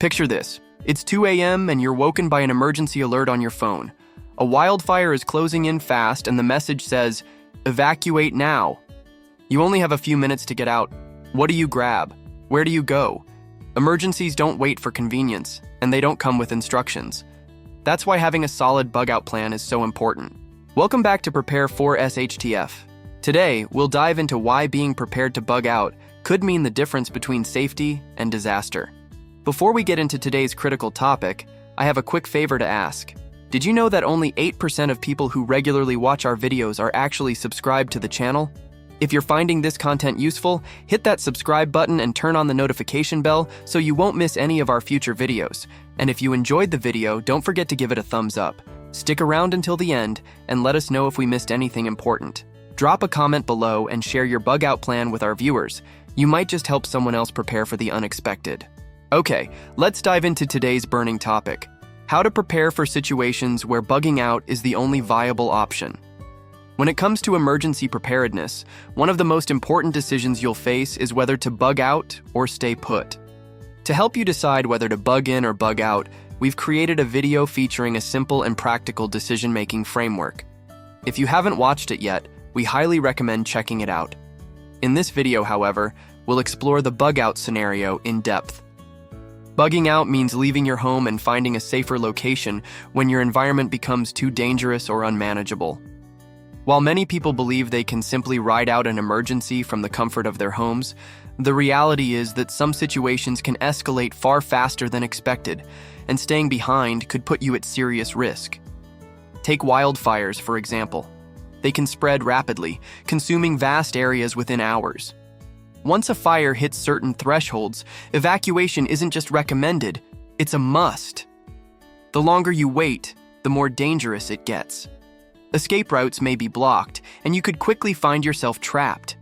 Picture this. It's 2 a.m. and you're woken by an emergency alert on your phone. A wildfire is closing in fast and the message says, "Evacuate now." You only have a few minutes to get out. What do you grab? Where do you go? Emergencies don't wait for convenience, and they don't come with instructions. That's why having a solid bug-out plan is so important. Welcome back to Prepare for SHTF. Today, we'll dive into why being prepared to bug out could mean the difference between safety and disaster. Before we get into today's critical topic, I have a quick favor to ask. Did you know that only 8% of people who regularly watch our videos are actually subscribed to the channel? If you're finding this content useful, hit that subscribe button and turn on the notification bell so you won't miss any of our future videos. And if you enjoyed the video, don't forget to give it a thumbs up. Stick around until the end and let us know if we missed anything important. Drop a comment below and share your bug out plan with our viewers. You might just help someone else prepare for the unexpected. Okay, let's dive into today's burning topic: how to prepare for situations where bugging out is the only viable option. When it comes to emergency preparedness, one of the most important decisions you'll face is whether to bug out or stay put. To help you decide whether to bug in or bug out, we've created a video featuring a simple and practical decision-making framework. If you haven't watched it yet, we highly recommend checking it out. In this video, however, we'll explore the bug out scenario in depth. Bugging out means leaving your home and finding a safer location when your environment becomes too dangerous or unmanageable. While many people believe they can simply ride out an emergency from the comfort of their homes, the reality is that some situations can escalate far faster than expected, and staying behind could put you at serious risk. Take wildfires, for example. They can spread rapidly, consuming vast areas within hours. Once a fire hits certain thresholds, evacuation isn't just recommended, it's a must. The longer you wait, the more dangerous it gets. Escape routes may be blocked, and you could quickly find yourself trapped.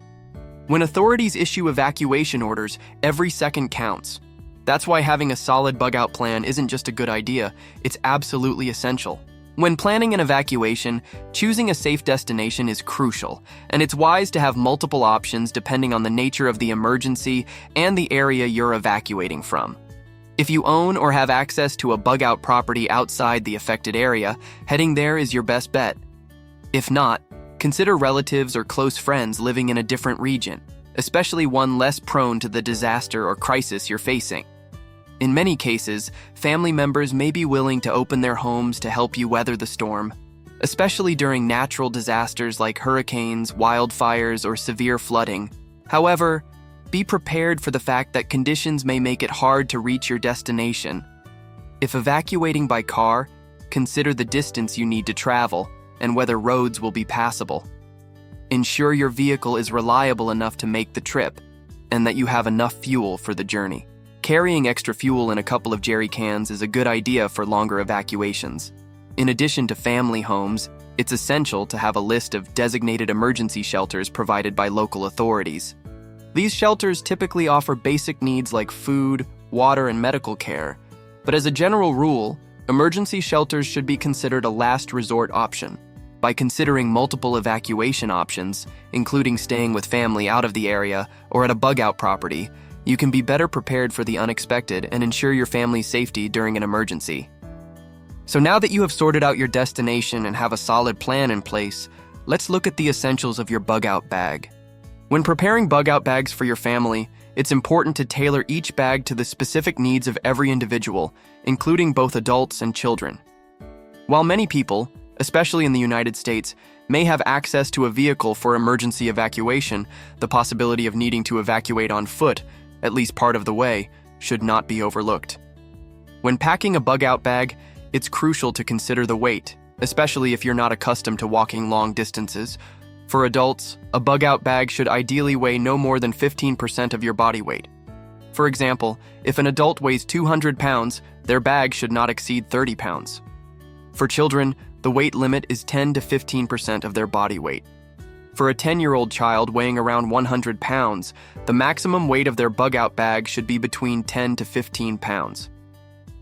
When authorities issue evacuation orders, every second counts. That's why having a solid bug-out plan isn't just a good idea, it's absolutely essential. When planning an evacuation, choosing a safe destination is crucial, and it's wise to have multiple options depending on the nature of the emergency and the area you're evacuating from. If you own or have access to a bug-out property outside the affected area, heading there is your best bet. If not, consider relatives or close friends living in a different region, especially one less prone to the disaster or crisis you're facing. In many cases, family members may be willing to open their homes to help you weather the storm, especially during natural disasters like hurricanes, wildfires, or severe flooding. However, be prepared for the fact that conditions may make it hard to reach your destination. If evacuating by car, consider the distance you need to travel and whether roads will be passable. Ensure your vehicle is reliable enough to make the trip and that you have enough fuel for the journey. Carrying extra fuel in a couple of jerry cans is a good idea for longer evacuations. In addition to family homes, it's essential to have a list of designated emergency shelters provided by local authorities. These shelters typically offer basic needs like food, water, and medical care. But as a general rule, emergency shelters should be considered a last resort option. By considering multiple evacuation options, including staying with family out of the area or at a bug-out property, you can be better prepared for the unexpected and ensure your family's safety during an emergency. So now that you have sorted out your destination and have a solid plan in place, let's look at the essentials of your bug-out bag. When preparing bug-out bags for your family, it's important to tailor each bag to the specific needs of every individual, including both adults and children. While many people, especially in the United States, may have access to a vehicle for emergency evacuation, the possibility of needing to evacuate on foot, at least part of the way, should not be overlooked. When packing a bug-out bag, it's crucial to consider the weight, especially if you're not accustomed to walking long distances. For adults, a bug-out bag should ideally weigh no more than 15% of your body weight. For example, if an adult weighs 200 pounds, their bag should not exceed 30 pounds. For children, the weight limit is 10 to 15% of their body weight. For a 10-year-old child weighing around 100 pounds, the maximum weight of their bug-out bag should be between 10 to 15 pounds.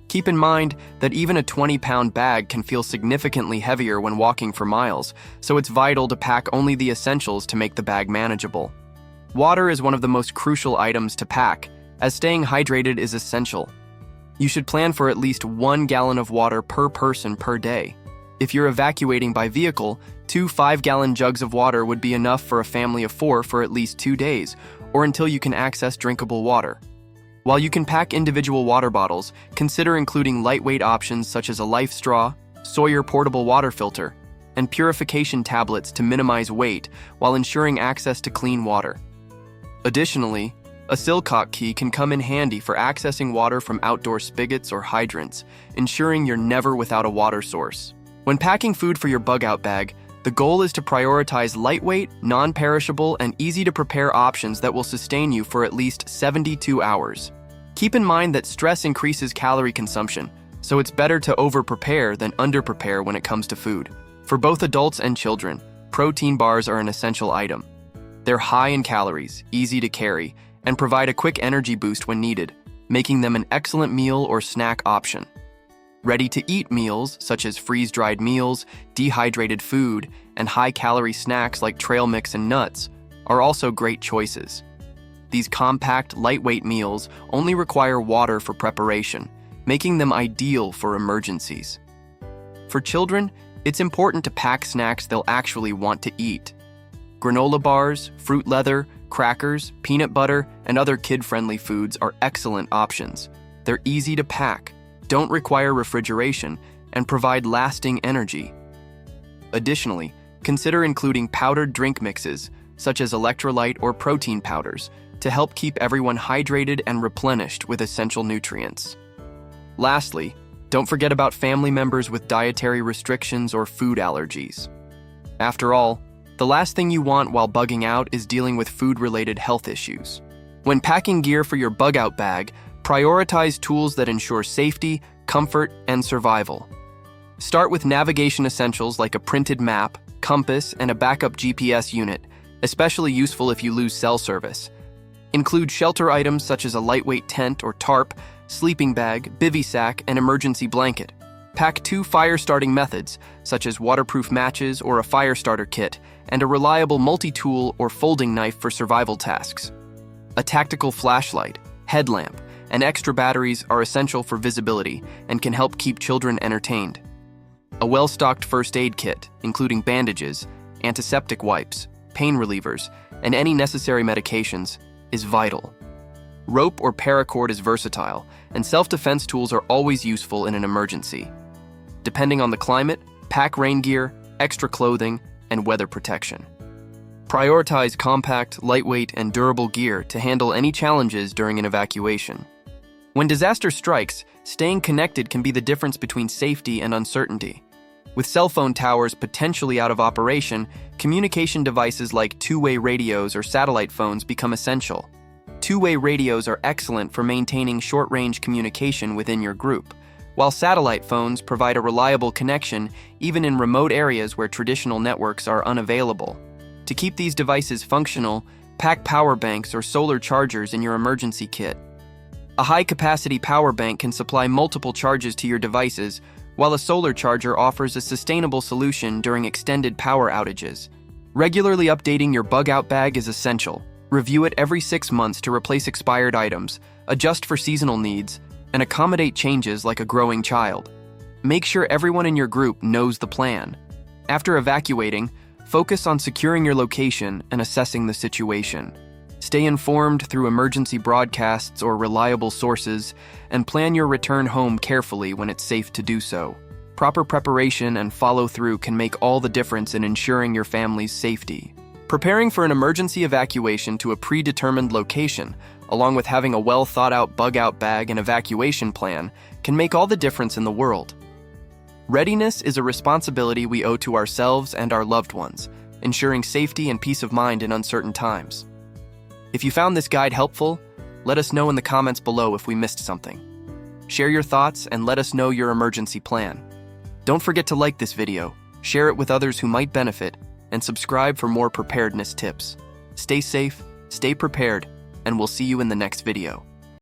Keep in mind that even a 20-pound bag can feel significantly heavier when walking for miles, so it's vital to pack only the essentials to make the bag manageable. Water is one of the most crucial items to pack, as staying hydrated is essential. You should plan for at least 1 gallon of water per person per day. If you're evacuating by vehicle, 2 5-gallon jugs of water would be enough for a family of 4 for at least 2 days, or until you can access drinkable water. While you can pack individual water bottles, consider including lightweight options such as a life straw, Sawyer portable water filter, and purification tablets to minimize weight while ensuring access to clean water. Additionally, a Silcock key can come in handy for accessing water from outdoor spigots or hydrants, ensuring you're never without a water source. When packing food for your bug-out bag, the goal is to prioritize lightweight, non-perishable, and easy-to-prepare options that will sustain you for at least 72 hours. Keep in mind that stress increases calorie consumption, so it's better to over-prepare than under-prepare when it comes to food. For both adults and children, protein bars are an essential item. They're high in calories, easy to carry, and provide a quick energy boost when needed, making them an excellent meal or snack option. Ready-to-eat meals, such as freeze-dried meals, dehydrated food, and high-calorie snacks like trail mix and nuts, are also great choices. These compact, lightweight meals only require water for preparation, making them ideal for emergencies. For children, it's important to pack snacks they'll actually want to eat. Granola bars, fruit leather, crackers, peanut butter, and other kid-friendly foods are excellent options. They're easy to pack, don't require refrigeration, and provide lasting energy. Additionally, consider including powdered drink mixes, such as electrolyte or protein powders, to help keep everyone hydrated and replenished with essential nutrients. Lastly, don't forget about family members with dietary restrictions or food allergies. After all, the last thing you want while bugging out is dealing with food-related health issues. When packing gear for your bug-out bag, prioritize tools that ensure safety, comfort, and survival. Start with navigation essentials like a printed map, compass, and a backup GPS unit, especially useful if you lose cell service. Include shelter items such as a lightweight tent or tarp, sleeping bag, bivy sack, and emergency blanket. Pack 2 fire-starting methods, such as waterproof matches or a fire starter kit, and a reliable multi-tool or folding knife for survival tasks. A tactical flashlight, headlamp, and extra batteries are essential for visibility and can help keep children entertained. A well-stocked first aid kit, including bandages, antiseptic wipes, pain relievers, and any necessary medications, is vital. Rope or paracord is versatile, and self-defense tools are always useful in an emergency. Depending on the climate, pack rain gear, extra clothing, and weather protection. Prioritize compact, lightweight, and durable gear to handle any challenges during an evacuation. When disaster strikes, staying connected can be the difference between safety and uncertainty. With cell phone towers potentially out of operation, communication devices like two-way radios or satellite phones become essential. Two-way radios are excellent for maintaining short-range communication within your group, while satellite phones provide a reliable connection even in remote areas where traditional networks are unavailable. To keep these devices functional, pack power banks or solar chargers in your emergency kit. A high-capacity power bank can supply multiple charges to your devices, while a solar charger offers a sustainable solution during extended power outages. Regularly updating your bug-out bag is essential. Review it every 6 months to replace expired items, adjust for seasonal needs, and accommodate changes like a growing child. Make sure everyone in your group knows the plan. After evacuating, focus on securing your location and assessing the situation. Stay informed through emergency broadcasts or reliable sources, and plan your return home carefully when it's safe to do so. Proper preparation and follow-through can make all the difference in ensuring your family's safety. Preparing for an emergency evacuation to a predetermined location, along with having a well-thought-out bug-out bag and evacuation plan, can make all the difference in the world. Readiness is a responsibility we owe to ourselves and our loved ones, ensuring safety and peace of mind in uncertain times. If you found this guide helpful, let us know in the comments below if we missed something. Share your thoughts and let us know your emergency plan. Don't forget to like this video, share it with others who might benefit, and subscribe for more preparedness tips. Stay safe, stay prepared, and we'll see you in the next video.